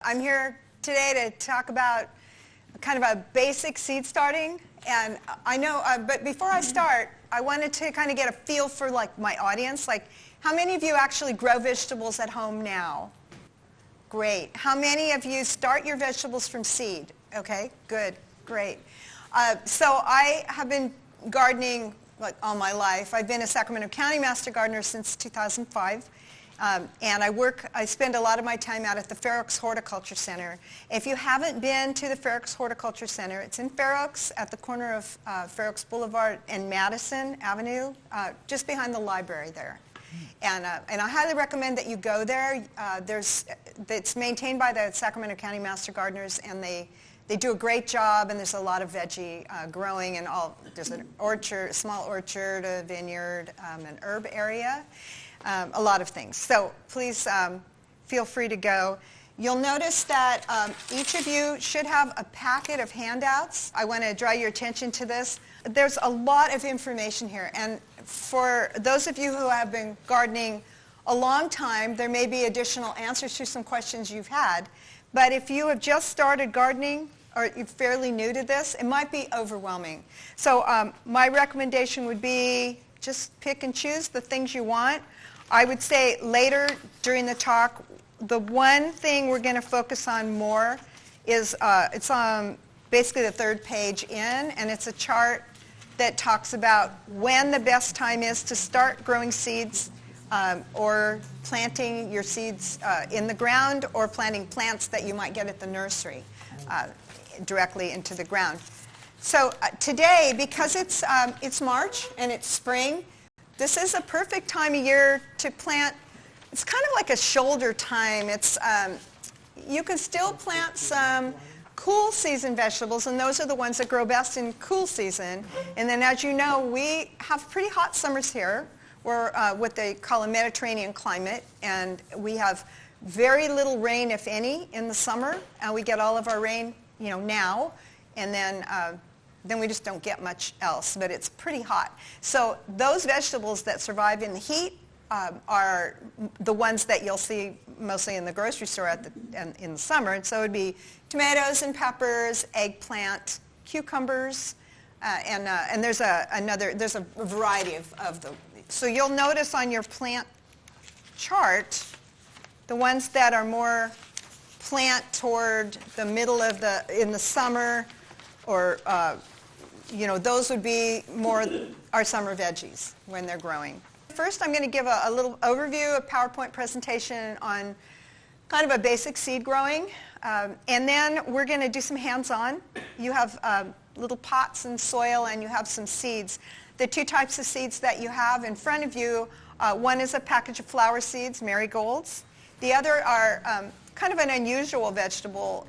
I'm here today to talk about kind of a basic seed starting. And I know, but before I start, I wanted to kind of get a feel for like my audience. Like, how many of you actually grow vegetables at home now? Great. How many of you start your vegetables from seed? Okay, good, great. So I have been gardening like all my life. I've been a Sacramento County Master Gardener since 2005. And I spend a lot of my time out at the Fair Oaks Horticulture Center. If you haven't been to the Fair Oaks Horticulture Center, it's in Fair Oaks at the corner of Fair Oaks Boulevard and Madison Avenue, just behind the library there. And I highly recommend that you go there. It's maintained by the Sacramento County Master Gardeners, and they do a great job, and there's a lot of veggie growing, and there's an orchard, a small orchard, a vineyard, an herb area. A lot of things. So please feel free to go. You'll notice that each of you should have a packet of handouts. I want to draw your attention to this. There's a lot of information here. And for those of you who have been gardening a long time, there may be additional answers to some questions you've had. But if you have just started gardening or you're fairly new to this, it might be overwhelming. So my recommendation would be just pick and choose the things you want. I would say later during the talk, the one thing we're going to focus on more is it's on basically the third page in, and it's a chart that talks about when the best time is to start growing seeds or planting your seeds in the ground or planting plants that you might get at the nursery directly into the ground. So today, because it's March and it's spring, this is a perfect time of year to plant. It's kind of like a shoulder time. You can still plant some cool season vegetables, and those are the ones that grow best in cool season. And then, as you know, we have pretty hot summers here. We're what they call a Mediterranean climate, and we have very little rain, if any, in the summer. And we get all of our rain, now, and then we just don't get much else, but it's pretty hot. So those vegetables that survive in the heat are the ones that you'll see mostly in the grocery store in the summer. And so it would be tomatoes and peppers, eggplant, cucumbers, and there's a variety of them. So you'll notice on your plant chart, the ones that are more plant toward the middle of in the summer, or those would be more our summer veggies when they're growing. First, I'm going to give a little overview, a PowerPoint presentation on kind of a basic seed growing. And then we're going to do some hands-on. You have little pots and soil, and you have some seeds. The two types of seeds that you have in front of you, one is a package of flower seeds, marigolds. The other are kind of an unusual vegetable.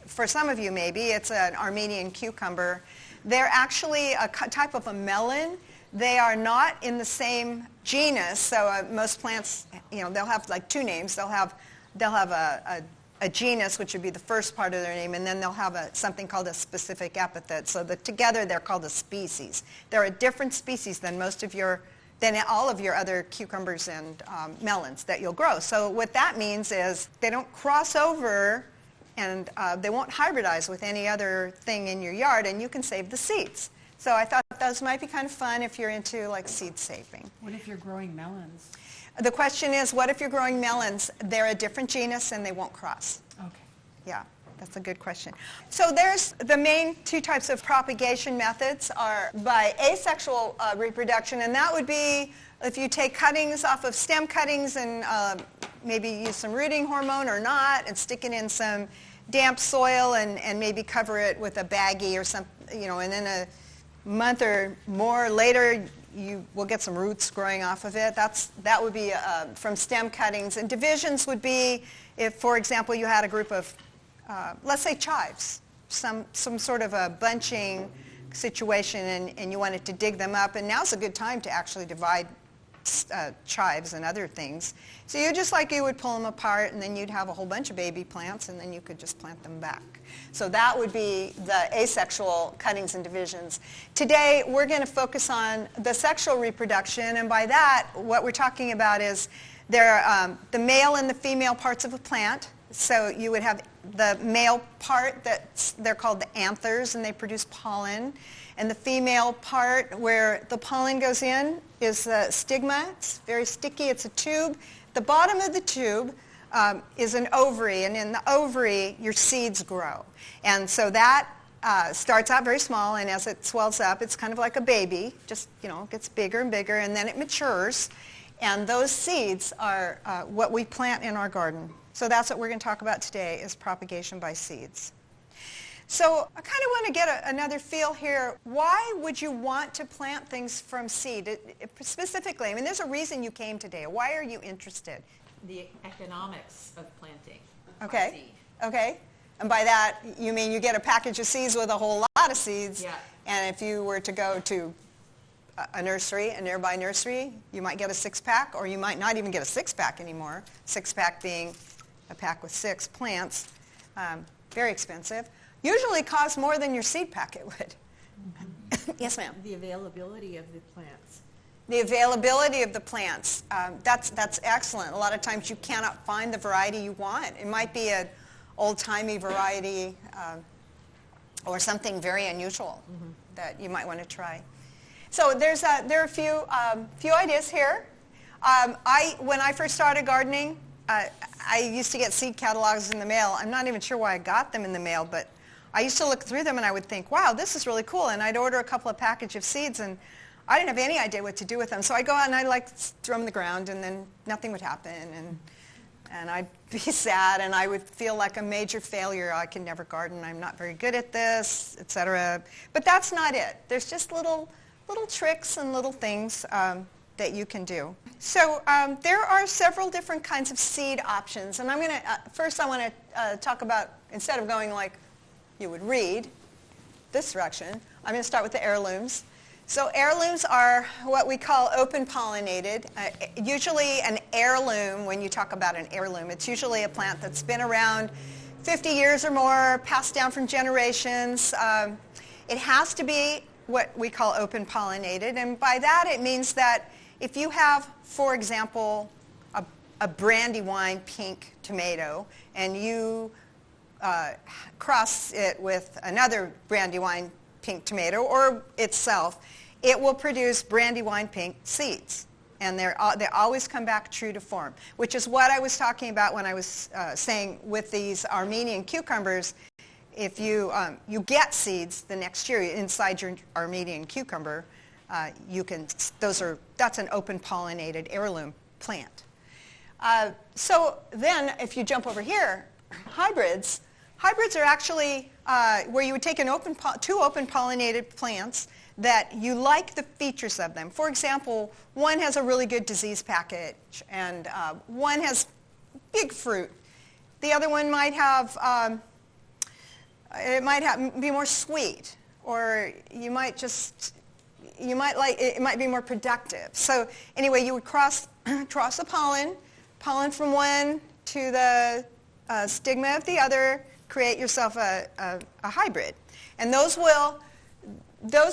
For some of you, maybe. It's an Armenian cucumber. They're actually a type of a melon. They are not in the same genus. So most plants, they'll have like two names. They'll have a genus, which would be the first part of their name, and then they'll have something called a specific epithet. So together they're called a species. They're a different species than all of your other cucumbers and melons that you'll grow. So what that means is they don't cross over, and they won't hybridize with any other thing in your yard, and you can save the seeds. So I thought those might be kind of fun if you're into like seed saving. What if you're growing melons? The question is, what if you're growing melons? They're a different genus and they won't cross. Okay. Yeah, that's a good question. So there's the main two types of propagation methods are by asexual reproduction, and that would be if you take cuttings off of stem cuttings and maybe use some rooting hormone or not, and stick it in some damp soil and maybe cover it with a baggie or something, and then a month or more later you will get some roots growing off of it. That would be from stem cuttings. And divisions would be if, for example, you had a group of, let's say chives, some sort of a bunching situation, and you wanted to dig them up, and now's a good time to actually divide chives and other things. So you would pull them apart, and then you'd have a whole bunch of baby plants, and then you could just plant them back. So that would be the asexual cuttings and divisions. Today we're going to focus on the sexual reproduction, and by that what we're talking about is the male and the female parts of a plant. So you would have the male part, they're called the anthers, and they produce pollen. And the female part where the pollen goes in is the stigma. It's very sticky. It's a tube. The bottom of the tube is an ovary, and in the ovary, your seeds grow. And so that starts out very small, and as it swells up, it's kind of like a baby. Just, gets bigger and bigger, and then it matures. And those seeds are what we plant in our garden. So that's what we're going to talk about today, is propagation by seeds. So I kind of want to get another feel here. Why would you want to plant things from seed? Specifically, there's a reason you came today. Why are you interested? The economics of planting. Okay. Seed. Okay. And by that, you mean you get a package of seeds with a whole lot of seeds. Yeah. And if you were to go to a nursery, a nearby nursery, you might get a 6-pack, or you might not even get a 6-pack anymore. 6-pack being a pack with 6 plants. Very expensive. Usually costs more than your seed packet would. Mm-hmm. Yes, ma'am. The availability of the plants. The availability of the plants. That's excellent. A lot of times you cannot find the variety you want. It might be an old-timey variety or something very unusual that you might want to try. So there are a few ideas here. When I first started gardening, I used to get seed catalogs in the mail. I'm not even sure why I got them in the mail, but I used to look through them and I would think, wow, this is really cool. And I'd order a couple of packages of seeds, and I didn't have any idea what to do with them. So I'd go out and I'd throw them in the ground, and then nothing would happen. And I'd be sad, and I would feel like a major failure. I can never garden. I'm not very good at this, etc. But that's not it. There's just little tricks and little things that you can do. So there are several different kinds of seed options. And I'm going to, first I want to talk about, instead of going like you would read, this direction, I'm going to start with the heirlooms. So heirlooms are what we call open pollinated. Usually an heirloom, when you talk about an heirloom, it's usually a plant that's been around 50 years or more, passed down from generations. It has to be what we call open pollinated, and by that it means that if you have, for example, a brandywine pink tomato, and you cross it with another brandywine pink tomato or itself, it will produce brandywine pink seeds. And they always come back true to form, which is what I was talking about when I was saying with these Armenian cucumbers. If you get seeds the next year inside your Armenian cucumber, that's an open pollinated heirloom plant. So then if you jump over here, hybrids are actually where you would take two open pollinated plants that you like the features of them. For example, one has a really good disease package, and one has big fruit. The other one might have be more sweet, or it might be more productive. So anyway, you would cross the pollen from one to the stigma of the other, create yourself a hybrid. And those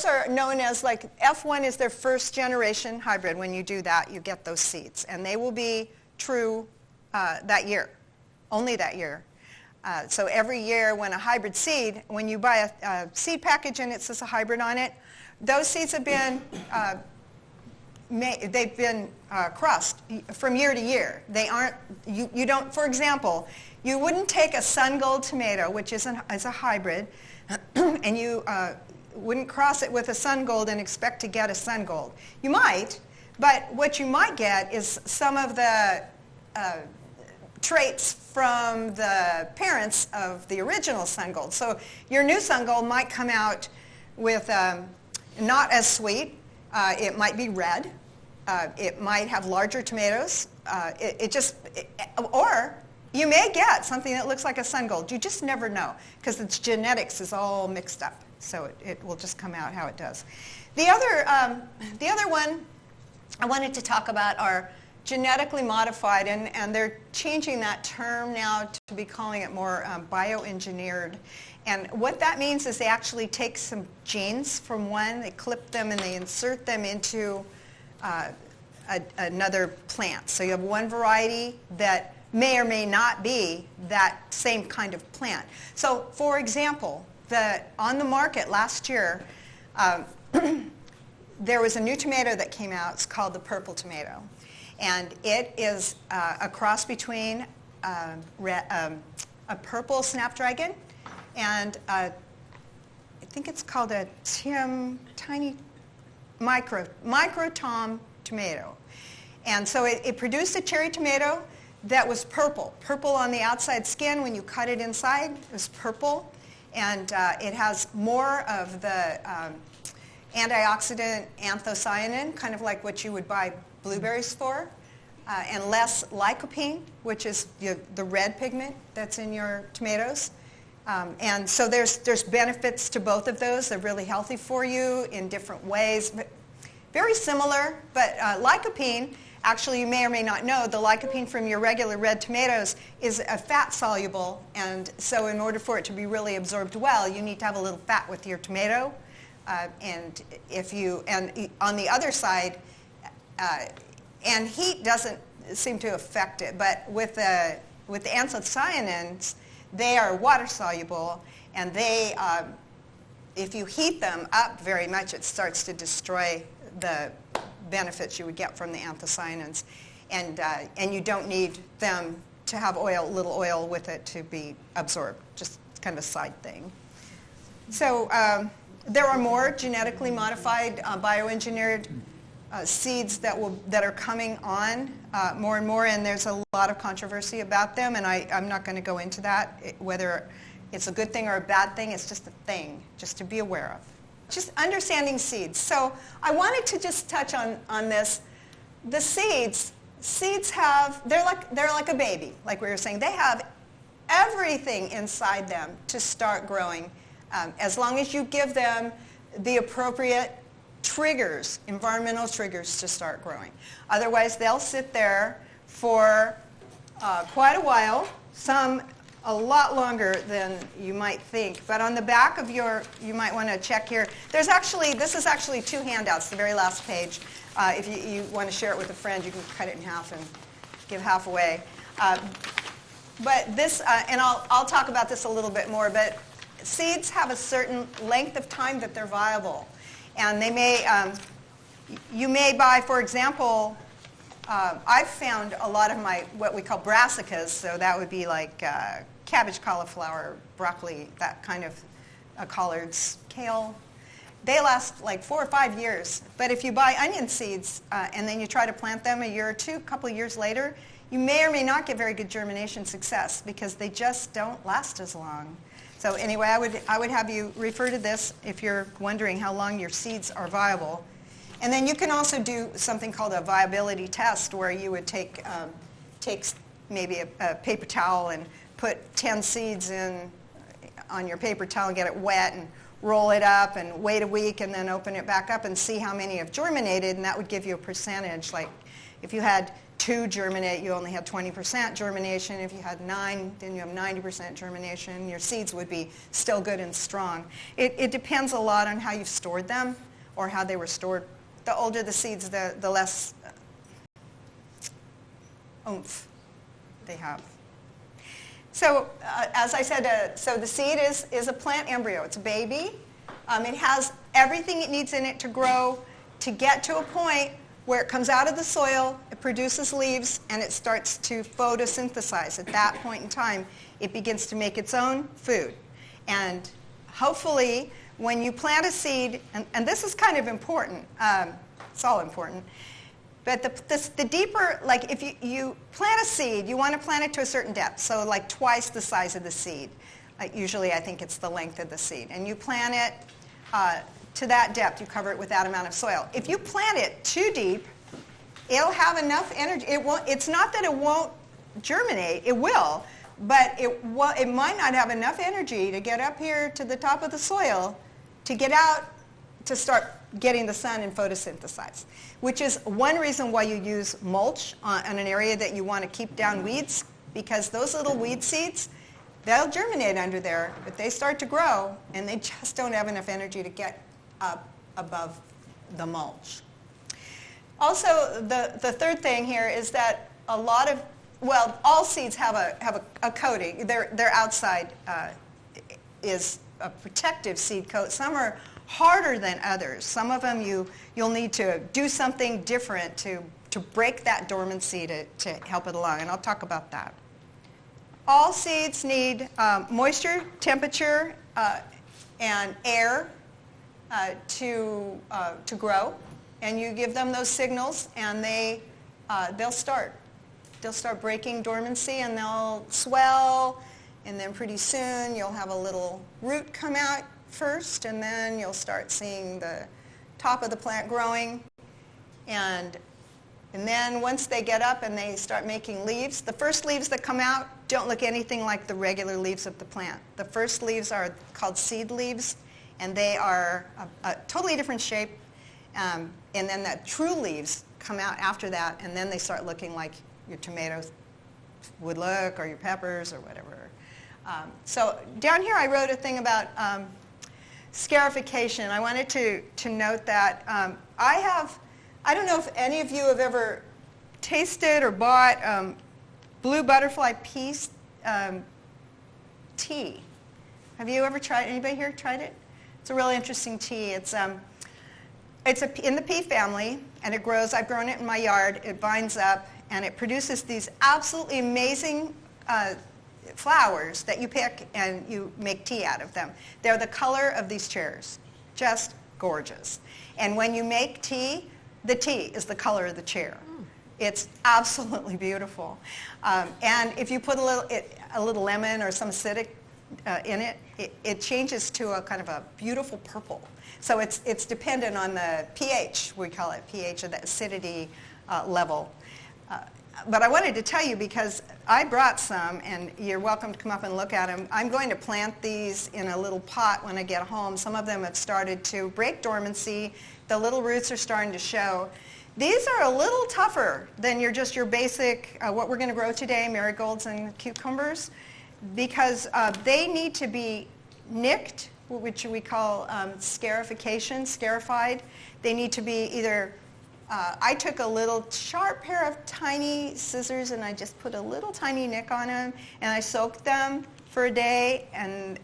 are known as, like, F1 is their first generation hybrid. When you do that, you get those seeds, and they will be true that year, only that year. So every year when a hybrid seed, when you buy a seed package and it says a hybrid on it, those seeds have been crossed from year to year. They aren't, you don't, for example, you wouldn't take a sun gold tomato, which is a hybrid, and you wouldn't cross it with a sun gold and expect to get a sun gold. You might, but what you might get is some of the traits from the parents of the original sun gold. So your new sun gold might come out with not as sweet. It might be red. It might have larger tomatoes. Or you may get something that looks like a sun gold. You just never know, because its genetics is all mixed up. So it will just come out how it does. The other one I wanted to talk about are genetically modified, and they're changing that term now to be calling it more bioengineered. And what that means is they actually take some genes from one, they clip them, and they insert them into another plant. So you have one variety that may or may not be that same kind of plant. So, for example, on the market last year, there was a new tomato that came out. It's called the purple tomato. And it is a cross between a purple snapdragon and I think it's called a tiny micro tom tomato. And so it produced a cherry tomato that was purple on the outside skin. When you cut it inside, it was purple. And it has more of the antioxidant anthocyanin, kind of like what you would buy blueberries for, and less lycopene, which is the red pigment that's in your tomatoes. And so there's benefits to both of those. They're really healthy for you in different ways. But very similar, but lycopene, actually you may or may not know, the lycopene from your regular red tomatoes is a fat soluble, and so in order for it to be really absorbed well, you need to have a little fat with your tomato. And on the other side, and heat doesn't seem to affect it, but with the anthocyanins, they are water soluble, and they, if you heat them up very much, it starts to destroy the benefits you would get from the anthocyanins, and you don't need them to have little oil with it to be absorbed. Just kind of a side thing. So there are more genetically modified, bioengineered seeds that are coming on more and more, and there's a lot of controversy about them, and I'm not going to go into that, whether it's a good thing or a bad thing. It's just a thing, just to be aware of. Just understanding seeds. So I wanted to just touch on this. The seeds have, they're like a baby, like we were saying. They have everything inside them to start growing, as long as you give them the appropriate triggers, environmental triggers to start growing. Otherwise, they'll sit there for quite a while, some a lot longer than you might think. But on the back of you might want to check here. This is actually 2 handouts, the very last page. If you want to share it with a friend, you can cut it in half and give half away. But this, and I'll talk about this a little bit more, but seeds have a certain length of time that they're viable. And they may, you may buy, for example, I've found a lot of what we call brassicas, so that would be like cabbage, cauliflower, broccoli, that kind of collards, kale. They last like 4 or 5 years. But if you buy onion seeds and then you try to plant them a year or two, a couple of years later, you may or may not get very good germination success because they just don't last as long. So anyway, I would have you refer to this if you're wondering how long your seeds are viable. And then you can also do something called a viability test, where you would take maybe a paper towel and put 10 seeds on your paper towel and get it wet and roll it up and wait a week and then open it back up and see how many have germinated, and that would give you a percentage. Like if you had 2 germinate, you only had 20% germination. If you had 9, then you have 90% germination. Your seeds would be still good and strong. It depends a lot on how you've stored them or how they were stored. The older the seeds, the less oomph they have. So as I said, so the seed is a plant embryo. It's a baby. It has everything it needs in it to grow, to get to a point where it comes out of the soil, it produces leaves, and it starts to photosynthesize. At that point in time, it begins to make its own food. And hopefully, when you plant a seed, and this is kind of important, it's all important, but the deeper, like if you plant a seed, you want to plant it to a certain depth, so like twice the size of the seed. Usually I think it's the length of the seed. And you plant it to that depth, you cover it with that amount of soil. If you plant it too deep, it'll have enough energy. It's not that it won't germinate, it will, but it might not have enough energy to get up here to the top of the soil to get out to start getting the sun and photosynthesize, which is one reason why you use mulch on an area that you want to keep down weeds, because those little weed seeds, they'll germinate under there, but they start to grow, and they just don't have enough energy to get up above the mulch. Also, the third thing here is that a lot of well, all seeds have a coating. Their outside is a protective seed coat. Some are harder than others. Some of them you'll need to do something different to break that dormancy to help it along, and I'll talk about that. All seeds need moisture, temperature, and air to grow, and you give them those signals, and they'll start breaking dormancy, and they'll swell, and then pretty soon you'll have a little root come out first, and then you'll start seeing the top of the plant growing, and then once they get up and they start making leaves, the first leaves that come out don't look anything like the regular leaves of the plant. The first leaves are called seed leaves, and they are a totally different shape, and then the true leaves come out after that, and then they start looking like your tomatoes would look, or your peppers, or whatever. So down here I wrote a thing about scarification. I wanted to note that I don't know if any of you have ever tasted or bought blue butterfly peace tea. Have you ever tried? Anybody here tried it? It's a really interesting tea. It's in the pea family, and it grows. I've grown it in my yard. It vines up, and it produces these absolutely amazing flowers that you pick and you make tea out of them. They're the color of these chairs, just gorgeous. And when you make tea, the tea is the color of the chair. It's absolutely beautiful. And if you put a little lemon or some acidic in it, it changes to a kind of a beautiful purple. So it's dependent on the pH, we call it pH, or the acidity level. But I wanted to tell you because I brought some, and you're welcome to come up and look at them. I'm going to plant these in a little pot when I get home. Some of them have started to break dormancy. The little roots are starting to show. These are a little tougher than your basic, what we're going to grow today, marigolds and cucumbers, because they need to be nicked, which we call scarified. They need to be either, I took a little sharp pair of tiny scissors and I just put a little tiny nick on them, and I soaked them for a day, and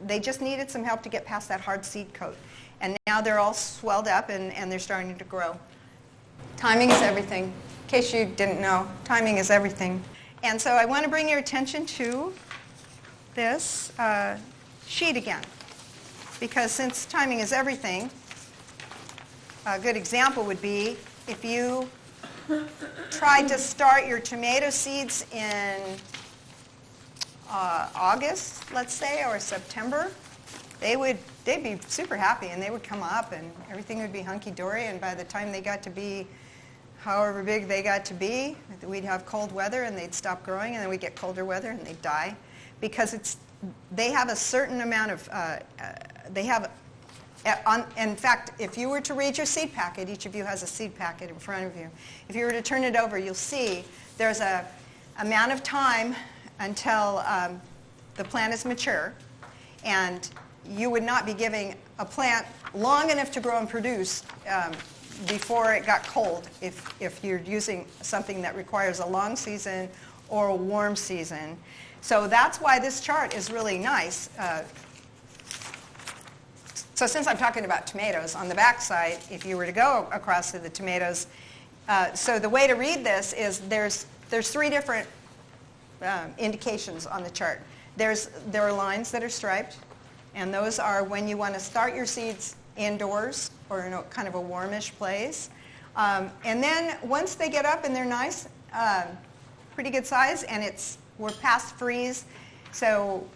they just needed some help to get past that hard seed coat. And now they're all swelled up and they're starting to grow. Timing is everything. In case you didn't know, timing is everything. And so I want to bring your attention to this sheet again, because since timing is everything, a good example would be if you tried to start your tomato seeds in August, let's say, or September, they'd be super happy, and they would come up and everything would be hunky-dory, and by the time they got to be however big they got to be, we'd have cold weather and they'd stop growing, and then we'd get colder weather and they'd die, because they have a certain amount of, in fact, if you were to read your seed packet, each of you has a seed packet in front of you, if you were to turn it over, you'll see there's a amount of time until the plant is mature, and you would not be giving a plant long enough to grow and produce before it got cold if you're using something that requires a long season or a warm season. So that's why this chart is really nice. So since I'm talking about tomatoes, on the back side, if you were to go across to the tomatoes, so the way to read this is there's three different indications on the chart. There are lines that are striped, and those are when you want to start your seeds indoors or in a kind of a warmish place. And then once they get up and they're nice, pretty good size, and we're past freeze, so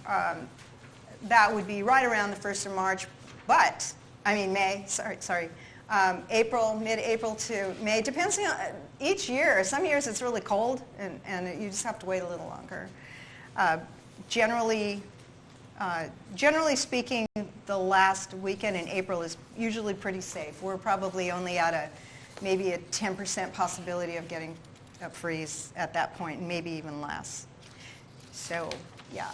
that would be right around the 1st of March, May, April, mid-April to May, depends on each year. Some years it's really cold, and you just have to wait a little longer. Generally speaking, the last weekend in April is usually pretty safe. We're probably only at maybe a 10% possibility of getting a freeze at that point, and maybe even less. So, yeah.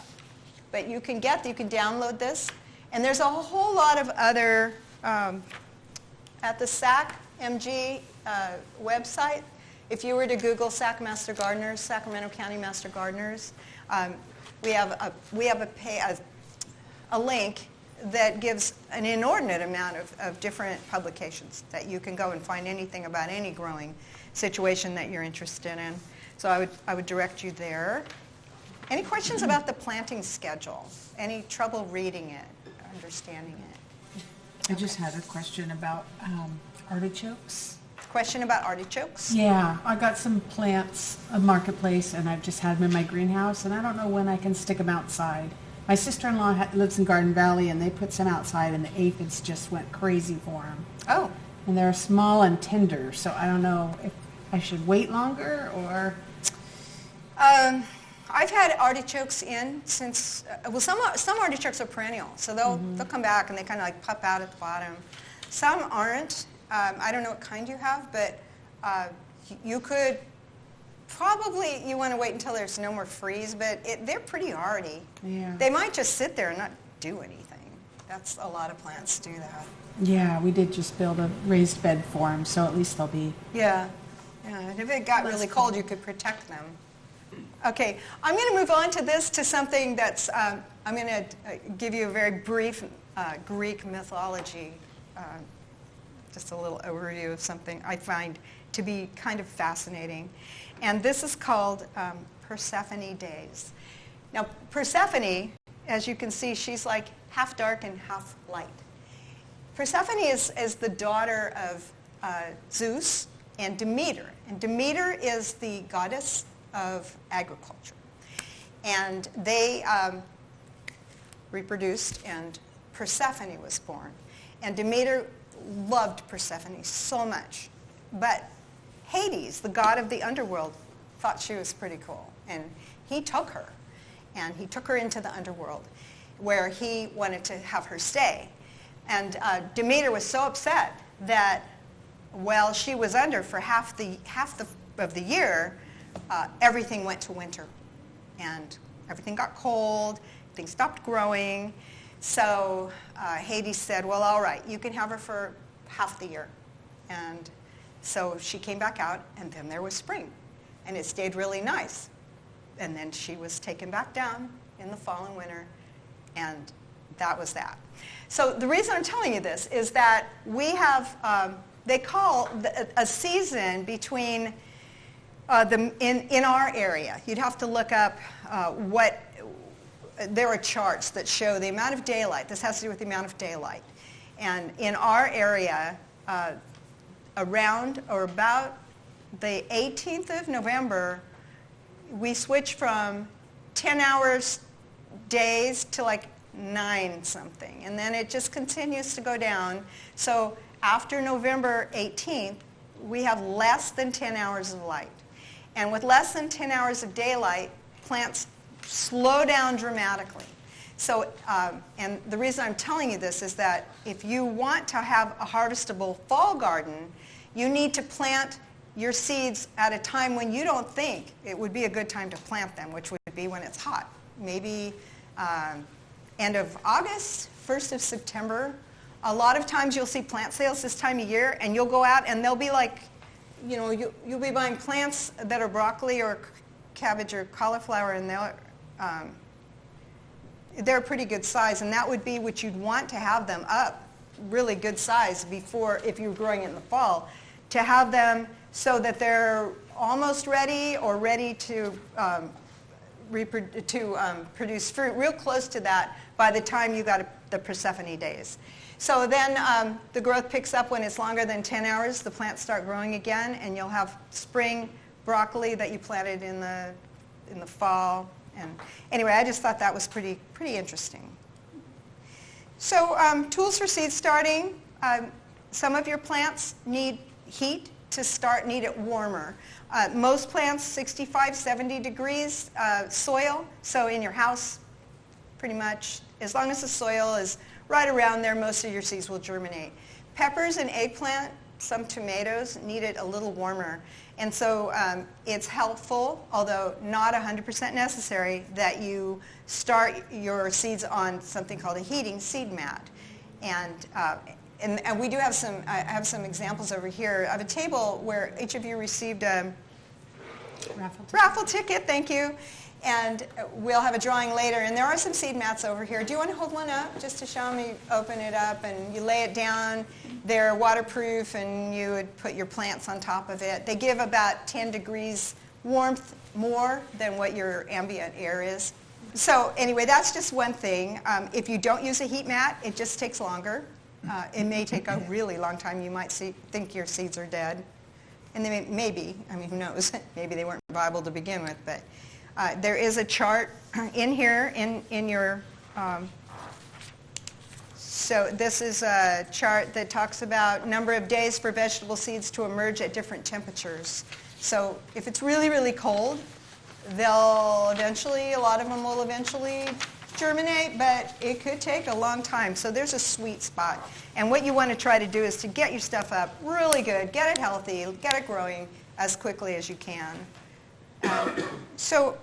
But you can download this, and there's a whole lot of other, at the SAC MG website, if you were to Google SAC Master Gardeners, Sacramento County Master Gardeners, we have a link that gives an inordinate amount of different publications that you can go and find anything about any growing situation that you're interested in. So I would direct you there. Any questions about the planting schedule? Any trouble reading it, understanding it? I just had a question about artichokes. Question about artichokes? Yeah, I got some plants at Marketplace, and I've just had them in my greenhouse, and I don't know when I can stick them outside. My sister-in-law lives in Garden Valley, and they put some outside, and the aphids just went crazy for them. Oh. And they're small and tender, so I don't know if I should wait longer or... I've had artichokes in since, well, some artichokes are perennial, so they'll come back and they kind of like pop out at the bottom. Some aren't. I don't know what kind you have, but you could probably, you want to wait until there's no more freeze, but they're pretty hardy. Yeah. They might just sit there and not do anything. That's a lot of plants do that. Yeah, we did just build a raised bed for them, so at least they'll be... Yeah. And if it got really cold, you could protect them. Okay, I'm going to move on to something that's, I'm going to give you a very brief Greek mythology, just a little overview of something I find to be kind of fascinating. And this is called Persephone Days. Now, Persephone, as you can see, she's like half dark and half light. Persephone is the daughter of Zeus and Demeter. And Demeter is the goddess of agriculture. And they reproduced, and Persephone was born. And Demeter loved Persephone so much. But Hades, the god of the underworld, thought she was pretty cool. And he took her. And he took her into the underworld, where he wanted to have her stay. And Demeter was so upset that while she was under for half of the year, everything went to winter, and everything got cold, things stopped growing. So Hades said, well, all right, you can have her for half the year. And so she came back out, and then there was spring, and it stayed really nice. And then she was taken back down in the fall and winter, and that was that. So the reason I'm telling you this is that we have, they call a season between in our area. You'd have to look up there are charts that show the amount of daylight. This has to do with the amount of daylight. And in our area, around or about the 18th of November, we switch from 10 hours days to like 9 something. And then it just continues to go down. So after November 18th, we have less than 10 hours of light. And with less than 10 hours of daylight, plants slow down dramatically. So, and the reason I'm telling you this is that if you want to have a harvestable fall garden, you need to plant your seeds at a time when you don't think it would be a good time to plant them, which would be when it's hot. Maybe end of August, 1st of September. A lot of times you'll see plant sales this time of year, and you'll go out and they'll be like, you know, you'll be buying plants that are broccoli or cabbage or cauliflower, and they're a pretty good size, and that would be what you'd want to have them up, really good size before, if you were growing it in the fall, to have them so that they're almost ready or ready to produce fruit, real close to that by the time you got the Persephone days. So then the growth picks up when it's longer than 10 hours. The plants start growing again, and you'll have spring broccoli that you planted in the fall. And anyway, I just thought that was pretty interesting. So tools for seed starting. Some of your plants need heat to start, need it warmer. Most plants, 65, 70 degrees soil. So in your house, pretty much, as long as the soil is right around there, most of your seeds will germinate. Peppers and eggplant, some tomatoes, need it a little warmer. And so it's helpful, although not 100% necessary, that you start your seeds on something called a heating seed mat. And and we do have some, I have some examples over here. I have a table where each of you received a raffle ticket, thank you. And we'll have a drawing later. And there are some seed mats over here. Do you want to hold one up just to show them? You open it up and you lay it down. They're waterproof and you would put your plants on top of it. They give about 10 degrees warmth more than what your ambient air is. So anyway, that's just one thing. If you don't use a heat mat, it just takes longer. It may take a really long time. You might think your seeds are dead. And they maybe, I mean, who knows? Maybe they weren't viable to begin with. But there is a chart in here in your, so this is a chart that talks about number of days for vegetable seeds to emerge at different temperatures. So if it's really, really cold, they'll eventually, a lot of them will eventually germinate, but it could take a long time. So there's a sweet spot. And what you want to try to do is to get your stuff up really good, get it healthy, get it growing as quickly as you can. So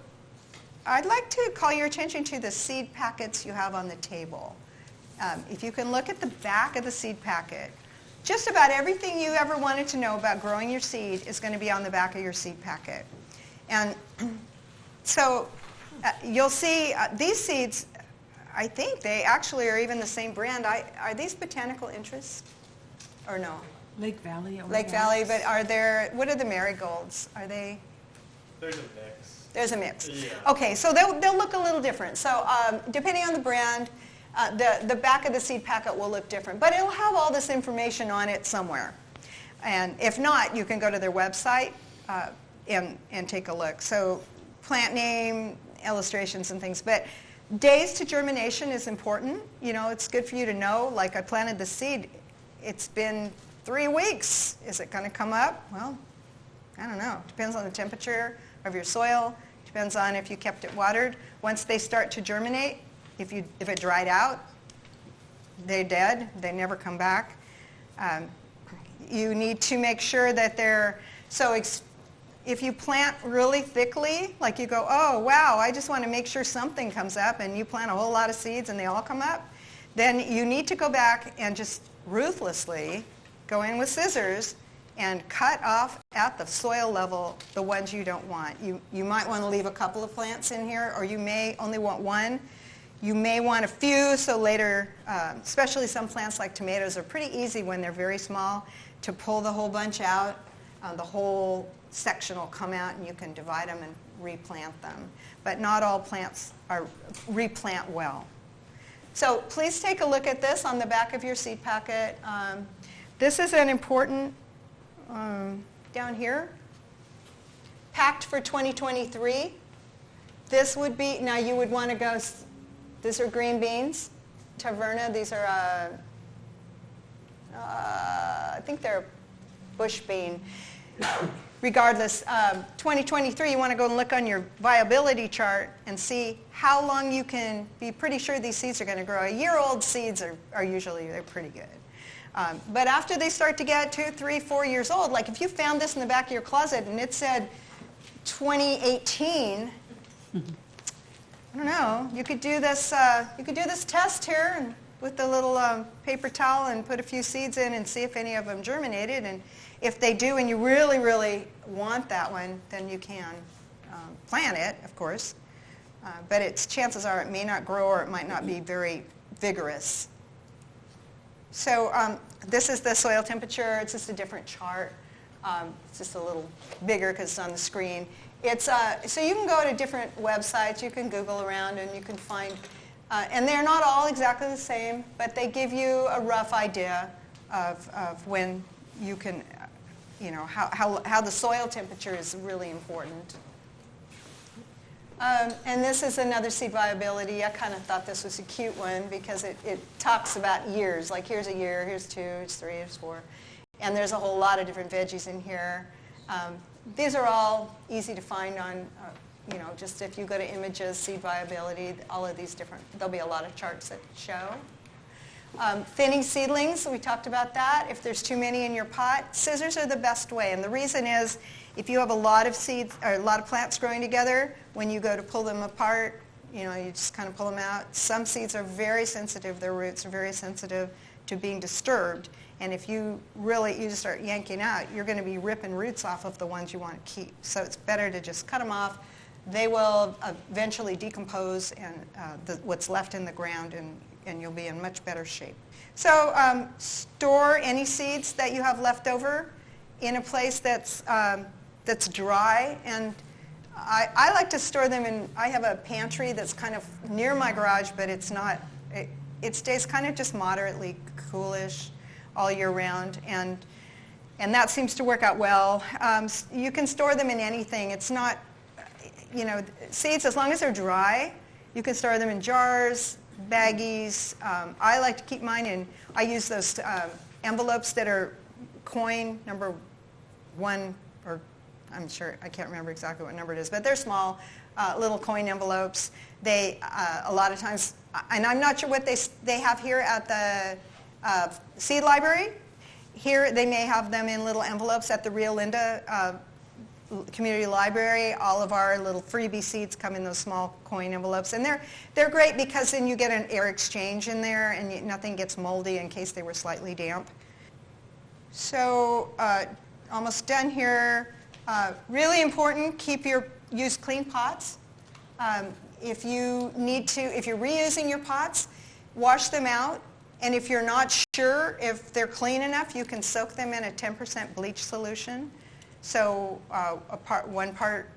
I'd like to call your attention to the seed packets you have on the table. If you can look at the back of the seed packet, just about everything you ever wanted to know about growing your seed is going to be on the back of your seed packet. And so you'll see these seeds, I think they actually are even the same brand. Are these botanical interest or no? Lake Valley. Lake Valley, but are there, what are the marigolds? Are they? There's a mix. There's a mix. Yeah. Okay, so they'll look a little different. So depending on the brand, the back of the seed packet will look different, but it'll have all this information on it somewhere. And if not, you can go to their website and take a look. So plant name, illustrations and things. But days to germination is important. You know, it's good for you to know, like I planted the seed, it's been 3 weeks. Is it going to come up? Well, I don't know. Depends on the temperature of your soil. Depends on if you kept it watered. Once they start to germinate, if it dried out, they're dead. They never come back. You need to make sure that they're, so if you plant really thickly, like you go, oh, wow, I just want to make sure something comes up, and you plant a whole lot of seeds and they all come up, then you need to go back and just ruthlessly go in with scissors and cut off at the soil level the ones you don't want. You might want to leave a couple of plants in here, or you may only want one. You may want a few, so later, especially some plants like tomatoes are pretty easy when they're very small to pull the whole bunch out. The whole section will come out and you can divide them and replant them. But not all plants are replant well. So please take a look at this on the back of your seed packet. This is an important, down here, packed for 2023. This would be, now you would want to go, these are green beans, Taverna. These are, I think they're bush bean. Regardless, 2023, you want to go and look on your viability chart and see how long you can be pretty sure these seeds are going to grow. A year-old seeds are usually, they're pretty good. But after they start to get 2, 3, 4 years old, like if you found this in the back of your closet and it said 2018, I don't know, you could do this test here and with the little paper towel and put a few seeds in and see if any of them germinated. And if they do and you really, really want that one, then you can plant it, of course. But chances are it may not grow or it might not be very vigorous. So this is the soil temperature. It's just a different chart. It's just a little bigger because it's on the screen. So you can go to different websites. You can Google around and you can find, and they're not all exactly the same, but they give you a rough idea of when you can, you know, how the soil temperature is really important. And this is another seed viability. I kind of thought this was a cute one because it talks about years. Like here's a year, here's 2, here's 3, here's 4. And there's a whole lot of different veggies in here. These are all easy to find on, you know, just if you go to images, seed viability, all of these different, there'll be a lot of charts that show. Thinning seedlings, we talked about that. If there's too many in your pot, scissors are the best way. And the reason is if you have a lot of seeds or a lot of plants growing together, when you go to pull them apart, you know, you just kind of pull them out. Some seeds are very sensitive, their roots are very sensitive to being disturbed. And if you just start yanking out, you're going to be ripping roots off of the ones you want to keep. So it's better to just cut them off. They will eventually decompose and what's left in the ground, and you'll be in much better shape. So store any seeds that you have left over in a place that's dry. And I like to store them in, I have a pantry that's kind of near my garage, but it's not, it stays kind of just moderately coolish all year round, and that seems to work out well. You can store them in anything. It's not, seeds, as long as they're dry, you can store them in jars, baggies. I like to keep mine in, I use those envelopes that are coin number 1, or I'm sure, I can't remember exactly what number it is, but they're small little coin envelopes. They, a lot of times, and I'm not sure what they have here at the seed library. Here they may have them in little envelopes at the Rio Linda Community Library. All of our little freebie seeds come in those small coin envelopes, and they're great because then you get an air exchange in there, and nothing gets moldy in case they were slightly damp. So almost done here. Really important, use clean pots. If you're reusing your pots, wash them out. And if you're not sure if they're clean enough, you can soak them in a 10% bleach solution. So 1 part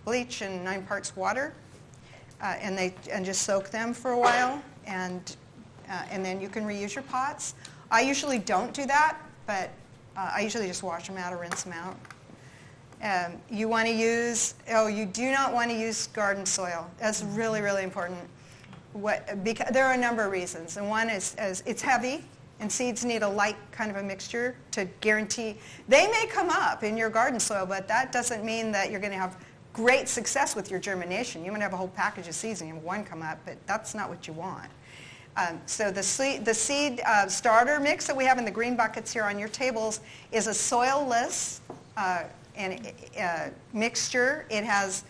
bleach and 9 parts water, and just soak them for a while, and then you can reuse your pots. I usually don't do that, but I usually just wash them out or rinse them out. You do not want to use garden soil. That's really, really important. Because there are a number of reasons, and one is it's heavy, and seeds need a light kind of a mixture to guarantee. They may come up in your garden soil, but that doesn't mean that you're going to have great success with your germination. You might have a whole package of seeds and you have one come up, but that's not what you want. So the seed starter mix that we have in the green buckets here on your tables is a soil-less mixture. It has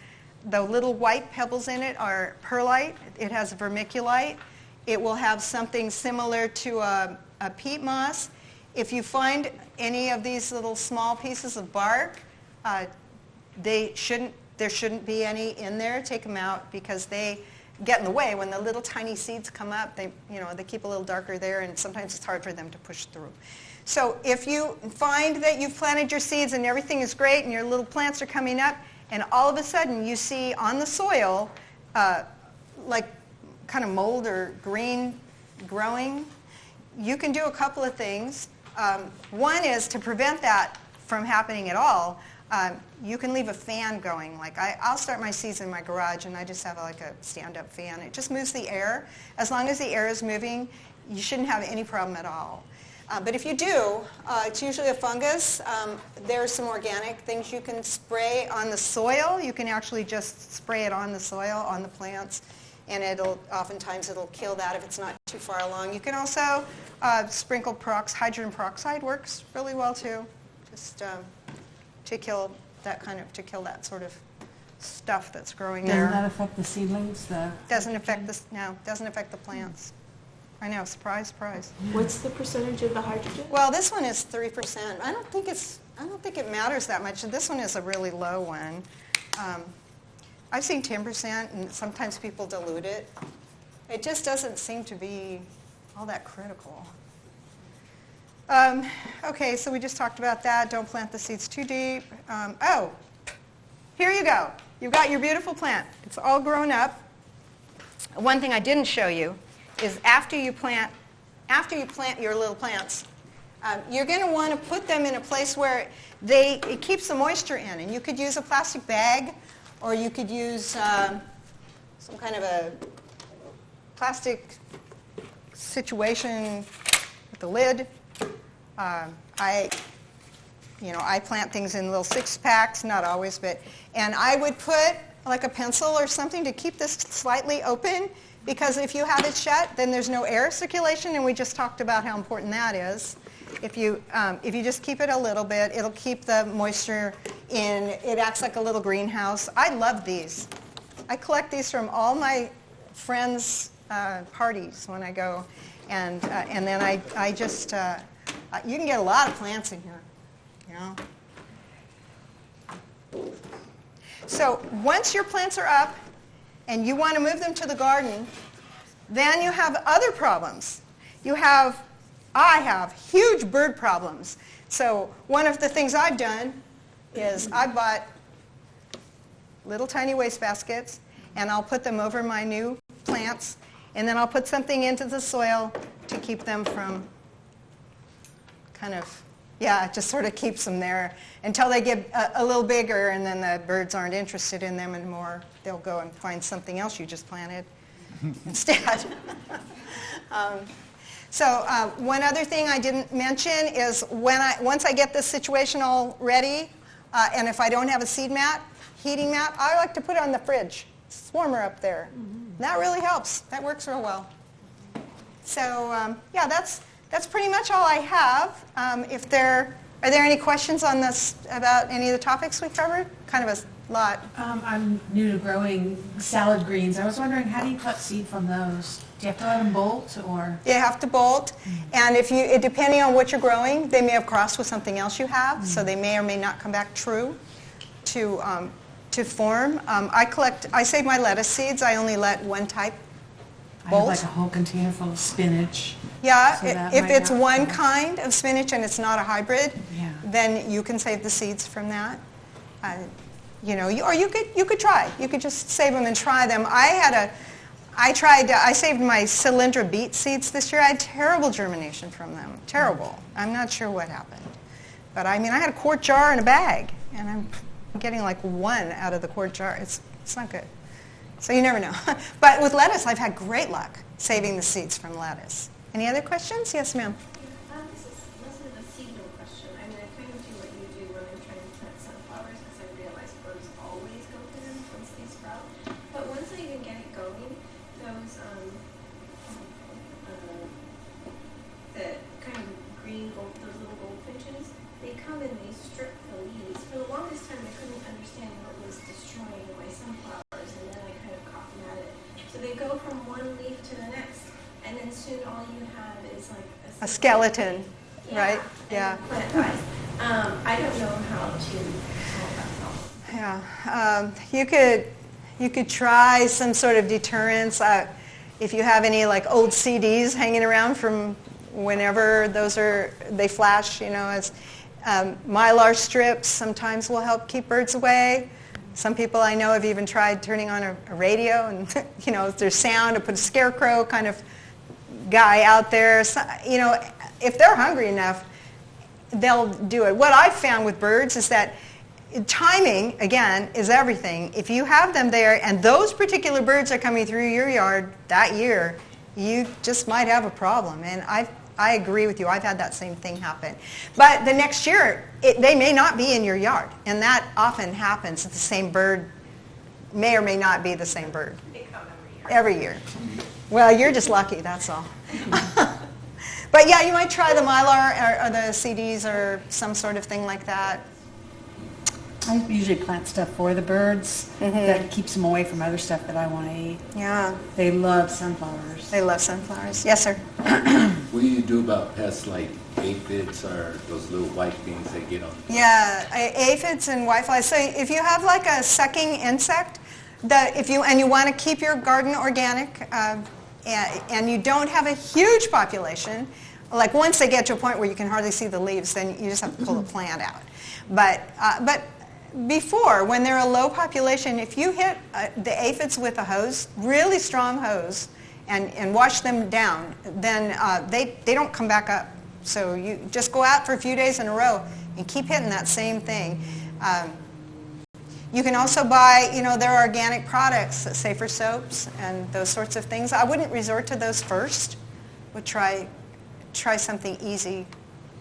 the little white pebbles in it are perlite. It has vermiculite. It will have something similar to a peat moss. If you find any of these little small pieces of bark, there shouldn't be any in there. Take them out because they get in the way. When the little tiny seeds come up, they keep a little darker there, and sometimes it's hard for them to push through. So if you find that you've planted your seeds and everything is great and your little plants are coming up, and all of a sudden you see on the soil like kind of mold or green growing, you can do a couple of things. One is to prevent that from happening at all. You can leave a fan going. Like I'll start my seeds in my garage, and I just have like a stand-up fan. It just moves the air. As long as the air is moving, you shouldn't have any problem at all. But if you do, it's usually a fungus. There are some organic things you can spray on the soil. You can actually just spray it on the soil, on the plants, and oftentimes it'll kill that if it's not too far along. You can also sprinkle hydrogen peroxide works really well too, just to kill that sort of stuff that's growing there. Doesn't that affect the seedlings? Doesn't affect the plants. I know, surprise, surprise. What's the percentage of the hydrogen? Well, this one is 3%. I don't think it matters that much. This one is a really low one. I've seen 10%, and sometimes people dilute it. It just doesn't seem to be all that critical. Okay, so we just talked about that. Don't plant the seeds too deep. Here you go. You've got your beautiful plant. It's all grown up. One thing I didn't show you is after you plant your little plants, you're going to want to put them in a place where it keeps the moisture in. And you could use a plastic bag, or you could use some kind of a plastic situation with the lid. I plant things in little 6-packs, not always, and I would put like a pencil or something to keep this slightly open, because if you have it shut, then there's no air circulation, and we just talked about how important that is. If you just keep it a little bit, it'll keep the moisture in. It acts like a little greenhouse. I love these. I collect these from all my friends' parties when I go. And then I just, you can get a lot of plants in here, you know. So once your plants are up and you want to move them to the garden, then you have other problems. I have huge bird problems. So one of the things I've done is I bought little tiny waste baskets, and I'll put them over my new plants, and then I'll put something into the soil to keep them from it just sort of keeps them there until they get a little bigger, and then the birds aren't interested in them anymore. They'll go and find something else you just planted instead. One other thing I didn't mention is once I get this situation all ready, and if I don't have a heating mat, I like to put it on the fridge. It's warmer up there. That really helps. That works real well. So that's pretty much all I have. Are there any questions on this about any of the topics we covered? Kind of a lot. I'm new to growing salad greens. I was wondering, how do you cut seed from those? Do you have to let them bolt, or? You have to bolt, and depending on what you're growing, they may have crossed with something else you have, so they may or may not come back true to form. I save my lettuce seeds. I only let one type bolt. I have like a whole container full of spinach. Yeah, so if it's one kind of spinach and it's not a hybrid, then you can save the seeds from that. Or you could try. You could just save them and try them. I saved my Cylindra beet seeds this year. I had terrible germination from them. Terrible. I'm not sure what happened. But I had a quart jar in a bag, and I'm getting like one out of the quart jar. It's not good. So you never know. But with lettuce, I've had great luck saving the seeds from lettuce. Any other questions? Yes, ma'am. This is less of a seasonal question. I kind of do what you do when I'm trying to plant sunflowers, because I realize birds always go for them once they sprout. But once I even get it going, those the kind of green those little goldfinches, they come and they strip the leaves. For the longest time, I couldn't understand what was destroying my sunflowers, and then I kind of caught them at it. So they go from one leaf to the next, and then soon all you have is like A skeleton, right? Yeah. Plant dies. I don't know how to solve that problem. Yeah. You could try some sort of deterrence. If you have any like old CDs hanging around from whenever they flash, as Mylar strips sometimes will help keep birds away. Some people I know have even tried turning on a radio and, if there's sound, to put a scarecrow kind of guy out there. So, if they're hungry enough, they'll do it. What I've found with birds is that timing, again, is everything. If you have them there and those particular birds are coming through your yard that year, you just might have a problem. And I agree with you. I've had that same thing happen. But the next year, they may not be in your yard. And that often happens. The same bird may or may not be the same bird. They come every year. Well, you're just lucky, that's all. But yeah, you might try the Mylar or the CDs or some sort of thing like that. I usually plant stuff for the birds that keeps them away from other stuff that I want to eat. Yeah. They love sunflowers. They love sunflowers. Yes, sir. What do you do about pests like aphids or those little white things that get on? Yeah, aphids and whiteflies. So if you have like a sucking insect, and you want to keep your garden organic, and you don't have a huge population, like once they get to a point where you can hardly see the leaves, then you just have to pull the plant out. But before, when they're a low population, if you hit the aphids with a hose, really strong hose, and wash them down, then they don't come back up. So you just go out for a few days in a row and keep hitting that same thing. You can also buy, there are organic products, safer soaps and those sorts of things. I wouldn't resort to those first. Would try something easy,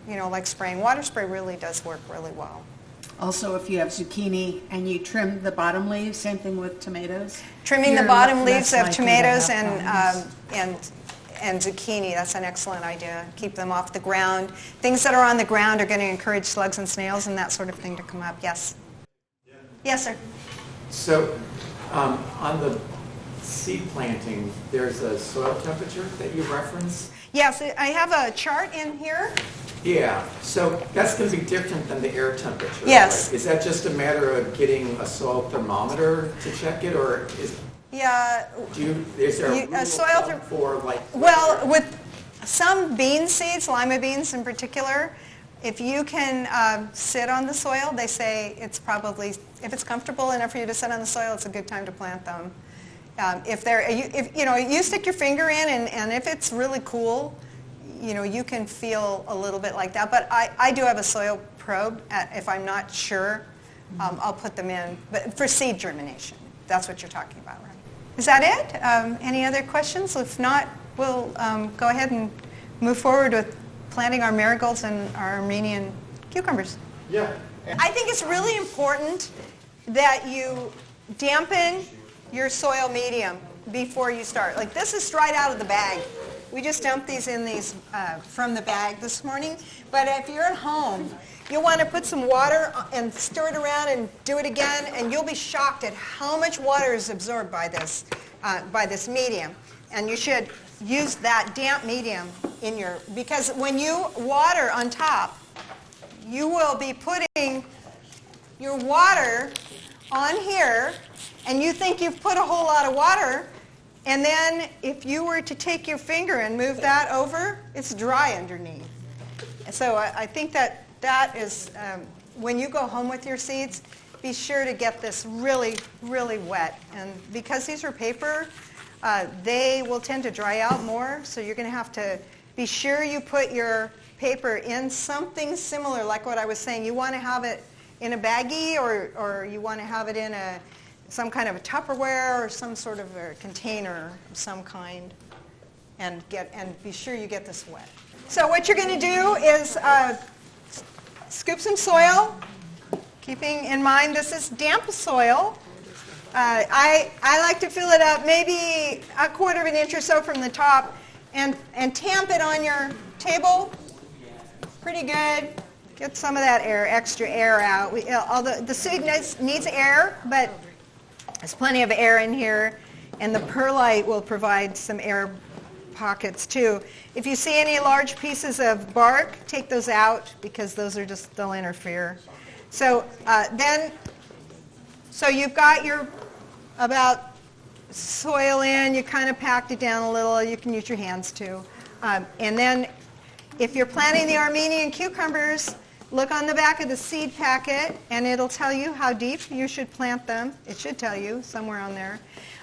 like spraying. Water spray really does work really well. Also, if you have zucchini and you trim the bottom leaves, same thing with tomatoes. Trimming the You're bottom less leaves of likely to tomatoes have and zucchini, that's an excellent idea. Keep them off the ground. Things that are on the ground are going to encourage slugs and snails and that sort of thing to come up. Yes? Yes, sir. So on the seed planting, there's a soil temperature that you reference? Yes, I have a chart in here. Yeah, so that's going to be different than the air temperature. Yes. Right? Is that just a matter of getting a soil thermometer to check it, or Yeah. is there a rule of soil thumb for like? Well, with some bean seeds, lima beans in particular, if you can sit on the soil, they say it's probably, if it's comfortable enough for you to sit on the soil, it's a good time to plant them. If you stick your finger in, and if it's really cool, you can feel a little bit like that. But I do have a soil probe. If I'm not sure, I'll put them in. But for seed germination, that's what you're talking about, right? Is that it? Any other questions? If not, we'll go ahead and move forward with planting our marigolds and our Armenian cucumbers. Yeah. I think it's really important that you dampen your soil medium before you start. Like, this is right out of the bag. We just dumped these in from the bag this morning. But if you're at home, you'll want to put some water and stir it around and do it again, and you'll be shocked at how much water is absorbed by this medium. And you should use that damp medium because when you water on top, you will be putting your water on here, and you think you've put a whole lot of water, and then if you were to take your finger and move that over, it's dry underneath. So I think that is, when you go home with your seeds, be sure to get this really, really wet. And because these are paper, they will tend to dry out more, so you're going to have to be sure you put your paper in something similar, like what I was saying. You want to have it in a baggie, or you want to have it in some kind of a Tupperware or some sort of a container of some kind, and be sure you get this wet. So what you're going to do is scoop some soil, keeping in mind this is damp soil. I like to fill it up maybe 1/4 of an inch or so from the top, and tamp it on your table pretty good. Get some of that extra air out. Although the seed needs air, but there's plenty of air in here, and the perlite will provide some air pockets too. If you see any large pieces of bark, take those out, because those are they'll interfere. So so you've got your about soil in, you kind of packed it down a little. You can use your hands too. And then if you're planting the Armenian cucumbers, look on the back of the seed packet, and it'll tell you how deep you should plant them. It should tell you somewhere on there.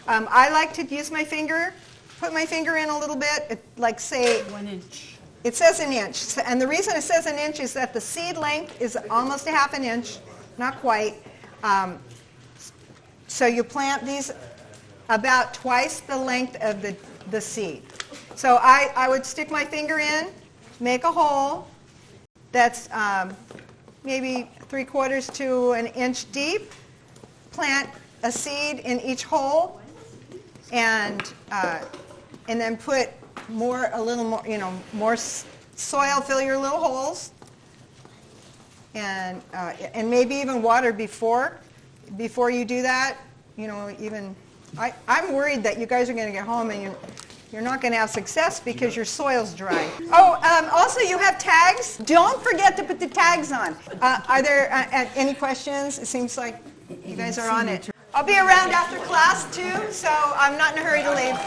I like to use my finger, put my finger in a little bit, like say 1 inch. It says an inch, and the reason it says an inch is that the seed length is almost 1/2 inch, not quite. So you plant these about twice the length of the seed. So I would stick my finger in, make a hole that's maybe 3/4 to an inch deep, plant a seed in each hole, and then put a little more, more soil, fill your little holes, and maybe even water before you do that. I'm worried that you guys are going to get home and you're not going to have success because your soil's dry. Oh, also you have tags. Don't forget to put the tags on. Are there any questions? It seems like you guys are on it. I'll be around after class too, so I'm not in a hurry to leave.